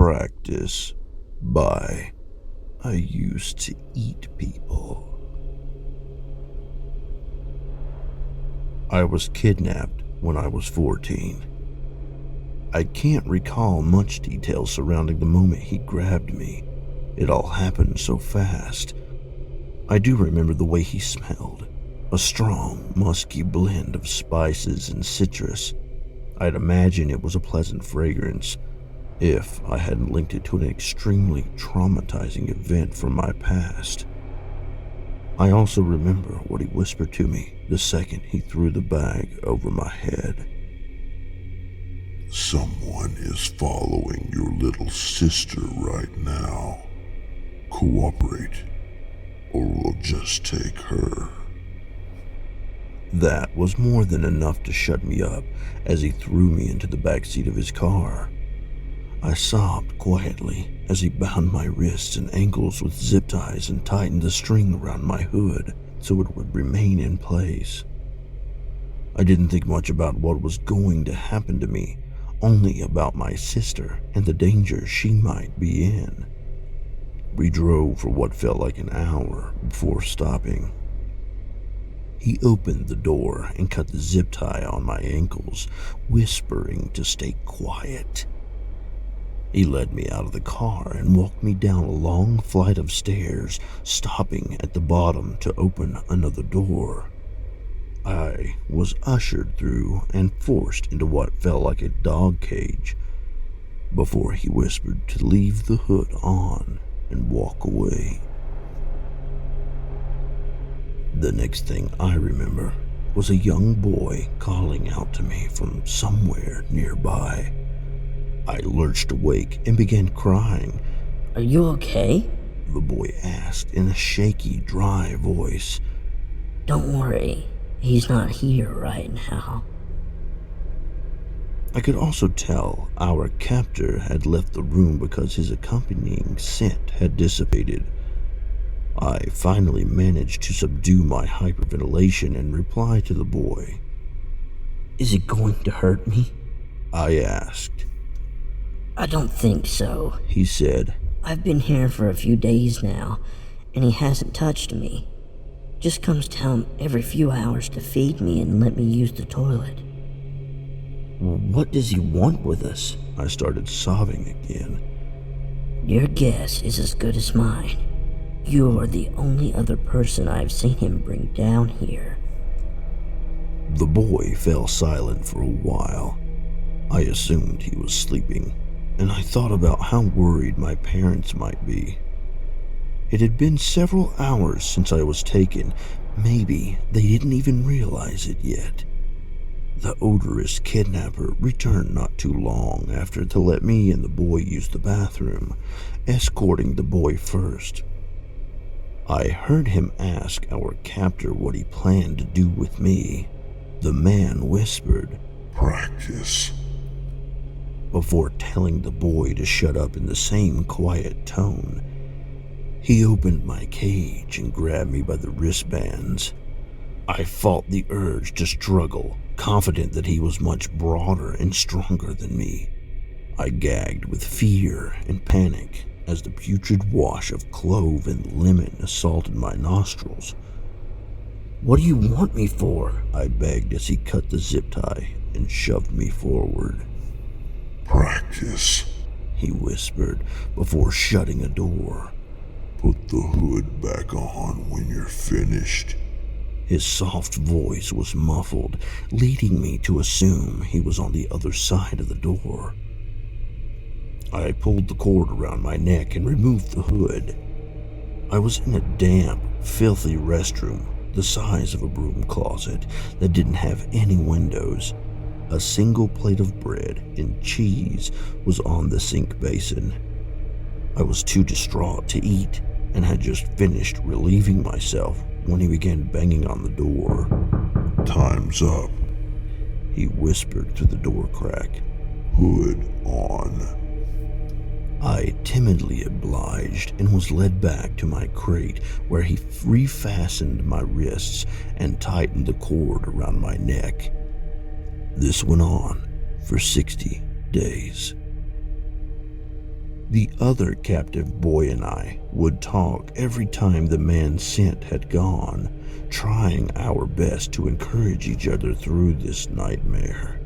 Practice by Iused2EatPeople. I was kidnapped when I was 14. I can't recall much detail surrounding the moment he grabbed me. It all happened so fast. I do remember the way he smelled, a strong, musky blend of spices and citrus. I'd imagine it was a pleasant fragrance, if I hadn't linked it to an extremely traumatizing event from my past. I also remember what he whispered to me the second he threw the bag over my head. "Someone is following your little sister right now. Cooperate, or we'll just take her." That was more than enough to shut me up as he threw me into the backseat of his car. I sobbed quietly as he bound my wrists and ankles with zip ties and tightened the string around my hood so it would remain in place. I didn't think much about what was going to happen to me, only about my sister and the danger she might be in. We drove for what felt like an hour before stopping. He opened the door and cut the zip tie on my ankles, whispering to stay quiet. He led me out of the car and walked me down a long flight of stairs, stopping at the bottom to open another door. I was ushered through and forced into what felt like a dog cage before he whispered to leave the hood on and walk away. The next thing I remember was a young boy calling out to me from somewhere nearby. I lurched awake and began crying. "Are you okay?" the boy asked in a shaky, dry voice. "Don't worry, he's not here right now." I could also tell our captor had left the room because his accompanying scent had dissipated. I finally managed to subdue my hyperventilation and reply to the boy. "Is it going to hurt me?" I asked. "I don't think so," he said. "I've been here for a few days now, and he hasn't touched me. Just comes down every few hours to feed me and let me use the toilet." "What does he want with us?" I started sobbing again. "Your guess is as good as mine. You are the only other person I've seen him bring down here." The boy fell silent for a while. I assumed he was sleeping, and I thought about how worried my parents might be. It had been several hours since I was taken. Maybe they didn't even realize it yet. The odorous kidnapper returned not too long after to let me and the boy use the bathroom, escorting the boy first. I heard him ask our captor what he planned to do with me. The man whispered, "Practice," before telling the boy to shut up in the same quiet tone. He opened my cage and grabbed me by the wristbands. I fought the urge to struggle, confident that he was much broader and stronger than me. I gagged with fear and panic as the putrid wash of clove and lemon assaulted my nostrils. "What do you want me for?" I begged as he cut the zip tie and shoved me forward. "Practice," he whispered before shutting a door. "Put the hood back on when you're finished." His soft voice was muffled, leading me to assume he was on the other side of the door. I pulled the cord around my neck and removed the hood. I was in a damp, filthy restroom the size of a broom closet that didn't have any windows. A single plate of bread and cheese was on the sink basin. I was too distraught to eat and had just finished relieving myself when he began banging on the door. "Time's up," he whispered through the door crack. "Hood on." I timidly obliged and was led back to my crate where he refastened my wrists and tightened the cord around my neck. This went on for 60 days. The other captive boy and I would talk every time the man's scent had gone, trying our best to encourage each other through this nightmare.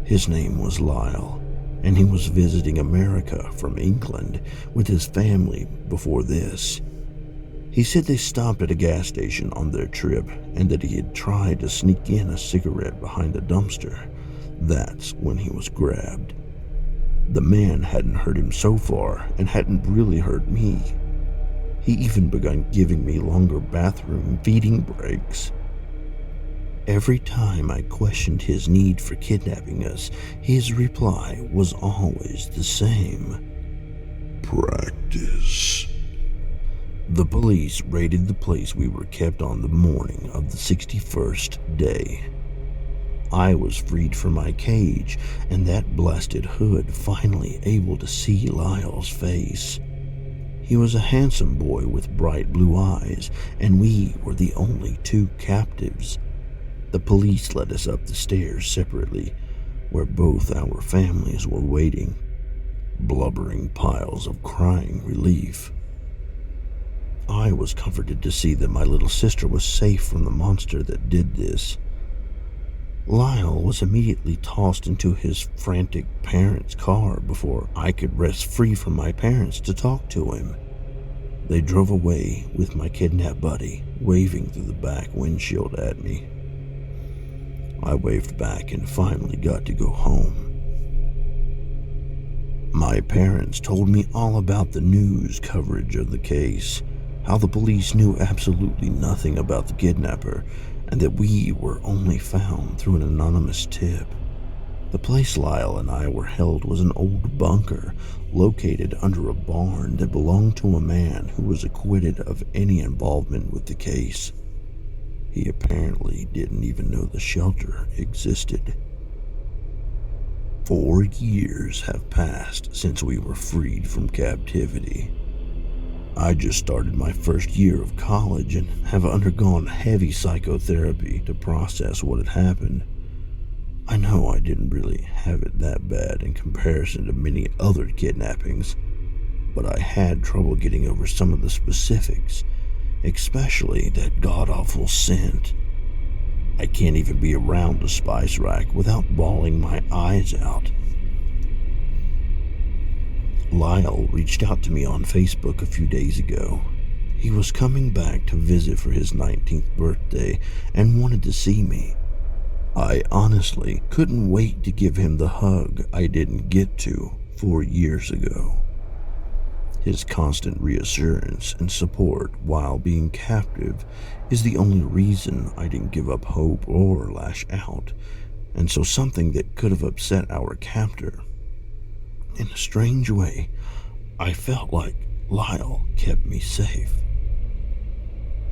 His name was Lyle, and he was visiting America from England with his family before this. He said they stopped at a gas station on their trip and that he had tried to sneak in a cigarette behind a dumpster. That's when he was grabbed. The man hadn't hurt him so far and hadn't really hurt me. He even begun giving me longer bathroom feeding breaks. Every time I questioned his need for kidnapping us, his reply was always the same. Practice. The police raided the place we were kept on the morning of the 61st day. I was freed from my cage, and that blasted hood finally able to see Lyle's face. He was a handsome boy with bright blue eyes, and we were the only two captives. The police led us up the stairs separately, where both our families were waiting, blubbering piles of crying relief. I was comforted to see that my little sister was safe from the monster that did this. Lyle was immediately tossed into his frantic parents' car before I could rest free from my parents to talk to him. They drove away with my kidnapped buddy waving through the back windshield at me. I waved back and finally got to go home. My parents told me all about the news coverage of the case, how the police knew absolutely nothing about the kidnapper, and that we were only found through an anonymous tip. The place Lyle and I were held was an old bunker located under a barn that belonged to a man who was acquitted of any involvement with the case. He apparently didn't even know the shelter existed. 4 years have passed since we were freed from captivity. I just started my first year of college and have undergone heavy psychotherapy to process what had happened. I know I didn't really have it that bad in comparison to many other kidnappings, but I had trouble getting over some of the specifics, especially that god-awful scent. I can't even be around a spice rack without bawling my eyes out. Lyle reached out to me on Facebook a few days ago. He was coming back to visit for his 19th birthday and wanted to see me. I honestly couldn't wait to give him the hug I didn't get to 4 years ago. His constant reassurance and support while being captive is the only reason I didn't give up hope or lash out, and so something that could have upset our captor. In a strange way, I felt like Lyle kept me safe.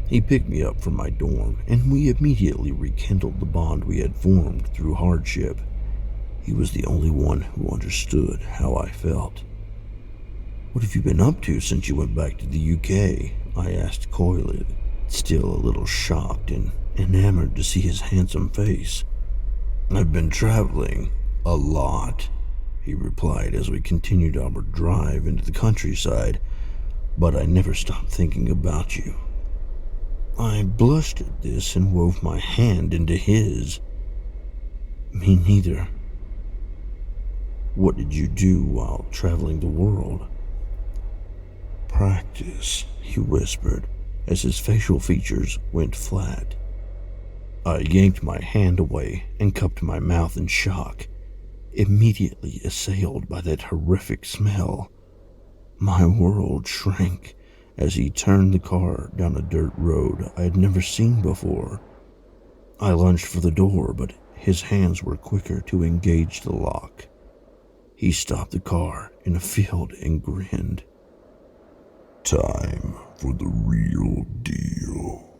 He picked me up from my dorm, and we immediately rekindled the bond we had formed through hardship. He was the only one who understood how I felt. "What have you been up to since you went back to the UK?" I asked coyly, still a little shocked and enamored to see his handsome face. "I've been traveling a lot," he replied as we continued our drive into the countryside, "but I never stopped thinking about you." I blushed at this and wove my hand into his. "Me neither. What did you do while traveling the world?" "Practice," he whispered as his facial features went flat. I yanked my hand away and cupped my mouth in shock, immediately assailed by that horrific smell. My world shrank as he turned the car down a dirt road I had never seen before. I lunged for the door, but his hands were quicker to engage the lock. He stopped the car in a field and grinned. Time for the real deal.